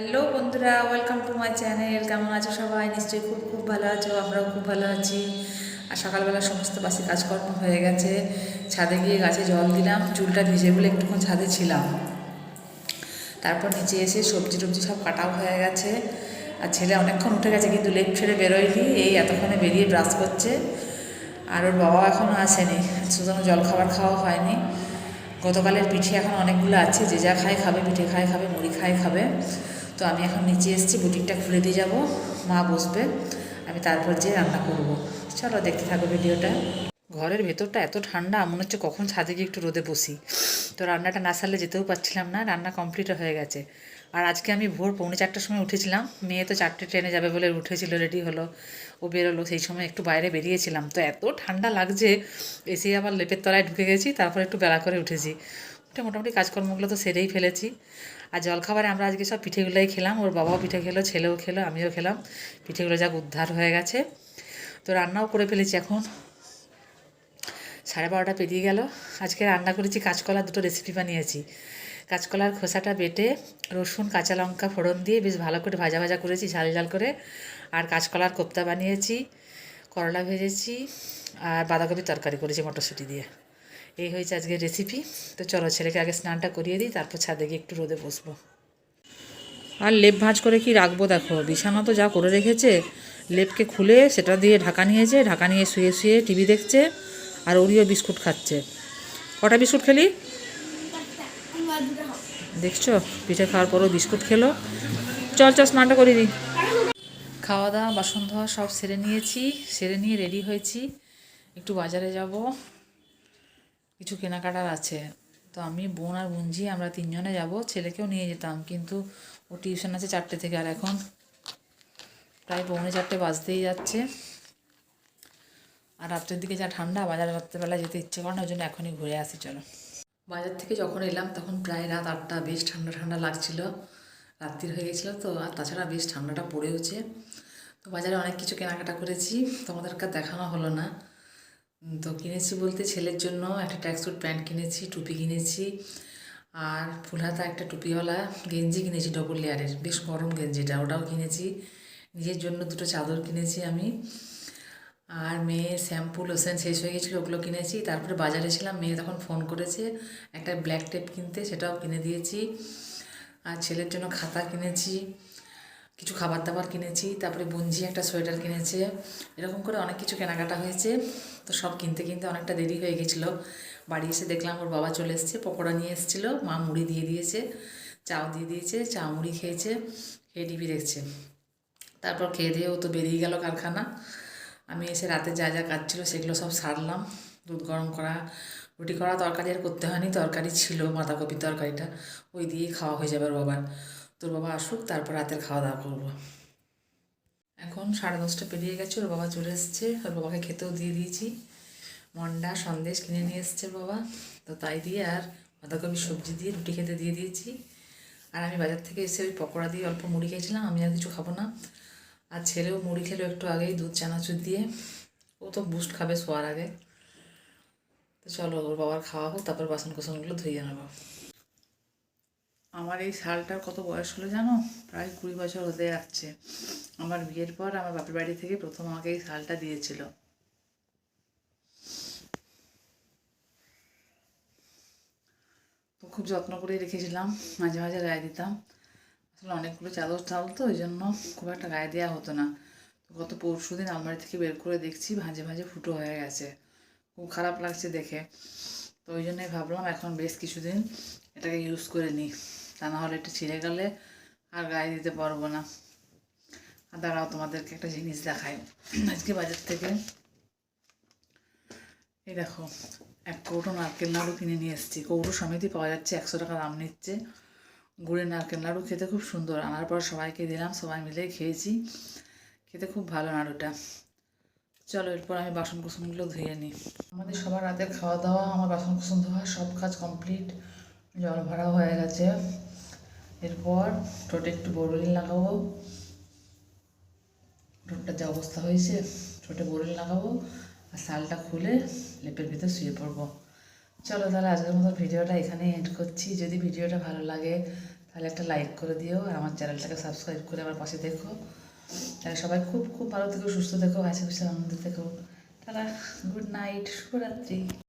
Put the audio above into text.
Hello বন্ধুরা, welcome to my channel. কেমন আছো সবাই? নিশ্চয়ই খুব খুব ভালো আছো। আমরাও খুব ভালো আছি। আর সকালবেলা সমস্ত বাসি কাজকর্ম হয়ে গেছে। ছাদে গিয়ে গাছে জল দিলাম, চুলটা ভিজে বলে একটুক্ষণ ছাদে ছিলাম। তারপর নিচে এসে সবজি টবজি সব কাটাও হয়ে গেছে। আর ছেলে অনেকক্ষণ উঠে গেছে, কিন্তু লেপ ছেড়ে বেরোয়নি, এই এতক্ষণে বেরিয়ে ব্রাশ করছে। আর ওর বাবাও এখনও আসেনি, সুতরাং জল খাবার খাওয়া হয়নি। গতকালের পিঠে এখন অনেকগুলো আছে, যে যা খায় খাবে, পিঠে খায় খাবে, মুড়ি খায় খাবে। তো আমি এখন নিচে এসেছি, বুটিকটা খুলে দিয়ে যাব, মা বসবে, আমি তারপর যেয়ে রান্না করব। চলো দেখতে থাকো ভিডিওটা। ঘরের ভেতরটা এত ঠান্ডা, মনে হচ্ছে কখন ছাদে গিয়ে একটু রোদে বসি। তো রান্নাটা না সারলে যেতেও পারছিলাম না, রান্না কমপ্লিট হয়ে গেছে। আর আজকে আমি ভোর 3:45টার সময় উঠেছিলাম। মেয়ে তো 4টে ট্রেনে যাবে বলে উঠেছিল, রেডি হলো, ও বেরোলো। সেই সময় একটু বাইরে বেরিয়েছিলাম, তো এত ঠান্ডা লাগছে, এসে আবার লেপের তলায় ঢুকে গেছি, তারপর একটু বেলা করে উঠেছি। উঠে মোটামুটি কাজকর্মগুলো তো সেরেই ফেলেছি। আর জলখাবারে আমরা আজকে সব পিঠেগুলোই খেলাম, ওর বাবাও পিঠে খেলো, ছেলেও খেলো, আমিও খেলাম। পিঠেগুলো যাক উদ্ধার হয়ে গেছে। তো রান্নাও করে ফেলেছি। এখন 12:30 পেরিয়ে গেল। আজকে রান্না করেছি কাঁচকলার দুটো রেসিপি বানিয়েছি। কাঁচকলার খোসাটা বেটে রসুন কাঁচা লঙ্কা ফোড়ন দিয়ে বেশ ভালো করে ভাজা ভাজা করেছি, ঝাল ঝাল করে। আর কাঁচকলার কোপ্তা বানিয়েছি, করলা ভেজেছি, আর বাঁধাকপির তরকারি করেছি মটরশুঁটি দিয়ে। এই হয়েছে আজকের রেসিপি। তো চলো ছেলেকে আগে স্নানটা করিয়ে দিই, তারপর ছাদে গিয়ে একটু রোদে বসবো। আর লেপ ভাঁজ করে কি রাখবো, দেখো বিছানা তো যা করে রেখেছে। লেপকে খুলে সেটা দিয়ে ঢাকা নিয়েছে, ঢাকা নিয়ে শুয়ে শুয়ে টিভি দেখছে, আর ওরিও বিস্কুট খাচ্ছে। কটা বিস্কুট খেলি দেখছো? পিঠে খাওয়ার পরও বিস্কুট খেলো। চল চল স্নানটা করে দিই। খাওয়া দাওয়া বাসন ধোয়া সব সেরে নিয়েছি, সেরে নিয়ে রেডি হয়েছি। একটু বাজারে যাব, কিছু কেনাকাটার আছে। তো আমি, বোন আর বুনঝি আমরা 3জনে যাব। ছেলেকেও নিয়ে যেতাম, কিন্তু ও টিউশন আছে 4টে থেকে, আর এখন প্রায় 3:45 বাজতেই যাচ্ছে। আর রাত্রের দিকে যা ঠান্ডা, বাজার রাত্রেবেলা যেতে ইচ্ছে করে না, ওই জন্য এখনই ঘুরে আসি চলো। বাজার থেকে যখন এলাম তখন প্রায় রাত 8টা, বেশ ঠান্ডা ঠান্ডা লাগছিল, রাত্রির হয়ে গেছিলো তো। আর তাছাড়া বেশ ঠান্ডাটা পড়েওছে। তো বাজারে অনেক কিছু কেনাকাটা করেছি, তোমাদেরকে দেখানো হলো না। তো কিনেছি বলতে, ছেলের জন্য একটা ট্র্যাকস্যুট প্যান্ট কিনেছি, টুপি কিনেছি, আর ফুলহাতা একটা টুপিওয়ালা গেঞ্জি কিনেছি, ডবল লেয়ারের, বেশ গরম গেঞ্জিটা, ওটাও কিনেছি। নিজের জন্য দুটো চাদর কিনেছি আমি। আর মেয়ের শ্যাম্পু লোশন শেষ হয়ে গেছিলো, ওগুলো কিনেছি। তারপরে বাজারে ছিলাম, মেয়ে তখন ফোন করেছে একটা ব্ল্যাক টেপ কিনতে, সেটাও কিনে দিয়েছি। আর ছেলের জন্য খাতা কিনেছি, কিছু খাবার দাবার কিনেছি। তারপরে বুনঝি একটা সোয়েটার কিনেছে। এরকম করে অনেক কিছু কেনাকাটা হয়েছে। তো সব কিনতে কিনতে অনেকটা দেরি হয়ে গেছিলো। বাড়ি এসে দেখলাম ওর বাবা চলে এসেছে, পকোড়া নিয়ে এসেছিলো, মা মুড়ি দিয়ে দিয়েছে, চাও দিয়ে দিয়েছে, চা মুড়ি খেয়েছে, খেয়ে টিভি দেখছে। তারপর খেয়ে দিয়ে ও তো বেরিয়ে গেল কারখানা। আমি এসে রাতে যা যা কাজ ছিল সেগুলো সব সারলাম। দুধ গরম করা, রুটি করা, তরকারি আর করতে হয়নি, তরকারি ছিল বাঁধাকপির তরকারিটা, ওই দিয়েই খাওয়া হয়ে যাবে। ওর বাবার, তোর বাবা আসুক, তারপর রাতের খাওয়া দাওয়া করবো। এখন 10:30 পেরিয়ে গেছে, ওর বাবা চলে এসছে, ওর বাবাকে খেতেও দিয়ে দিয়েছি। মন্ডা সন্দেশ কিনে নিয়ে এসছে বাবা, তো তাই দিয়ে আর বাঁধাকপির সবজি দিয়ে রুটি খেতে দিয়ে দিয়েছি। আর আমি বাজার থেকে এসে ওই পকোড়া দিয়ে অল্প মুড়ি খেয়েছিলাম, আমি আর কিছু খাবো না। আর ছেলেও মুড়ি খেলো একটু আগেই, দুধ চানাচুর দিয়ে। ও তো বুস্ট খাবে শোয়ার আগে। তো চলো ওর বাবার খাওয়া হোক, তারপর বাসন কোসনগুলো ধুয়ে নেবো। আমার এই শালটার কত বয়স হলো জানো? প্রায় 20 বছর হতে যাচ্ছে। আমার বিয়ের পর আমার বাপের বাড়ি থেকে প্রথম আমাকে এই শালটা দিয়েছিল। তো খুব যত্ন করে রেখেছিলাম, মাঝে মাঝে গায়ে দিতাম। আসলে অনেকগুলো চাদর চাল তো, ওই জন্য খুব একটা গায়ে দেওয়া হতো না। তো গত পরশু দিন আলমারি থেকে বের করে দেখছি ভাঁজে ভাঁজে ফুটো হয়ে গেছে, খুব খারাপ লাগছে দেখে। তো ওই জন্যই ভাবলাম এখন বেশ কিছুদিন এটাকে ইউজ করে নিই, তা না হলে এটা ছিঁড়ে গেলে আর গায়ে দিতে পারবো না। আর দাঁড়াও তোমাদেরকে একটা জিনিস দেখাই। আজকে বাজার থেকে এই দেখো, এক কৌটো নারকেল নাড়ু কিনে নিয়ে এসেছি। কৌটো সমেতই পাওয়া যাচ্ছে, 100 টাকা দাম নিচ্ছে। গুড়ের নারকেল নাড়ু, খেতে খুব সুন্দর। আনার পর সবাইকে দিলাম, সবাই মিলে খেয়েছি, খেতে খুব ভালো নাড়ুটা। চলো এরপর আমি বাসন কুসনগুলো ধুয়ে নিই। আমাদের সবার রাতের খাওয়া দাওয়া, আমার বাসন কুসন ধোয়া সব কাজ কমপ্লিট, জল ভরাও হয়ে গেছে। এরপর ঠোঁটে একটু বোরোলিন লাগাবো, ঠোঁটটার যা অবস্থা হয়েছে, ঠোঁটে বোরোলিন লাগাবো, আর শালটা খুলে লেপের ভিতর শুয়ে পড়বো। চলো তাহলে আজকের মতো ভিডিওটা এখানেই এন্ড করছি। যদি ভিডিওটা ভালো লাগে তাহলে একটা লাইক করে দিও আর আমার চ্যানেলটাকে সাবস্ক্রাইব করে আমার পাশে দেখো। তাহলে সবাই খুব খুব ভালো থেকো, সুস্থ থেকো, হাসি খুশি আনন্দ থেকো। তারা গুড নাইট, শুভরাত্রি।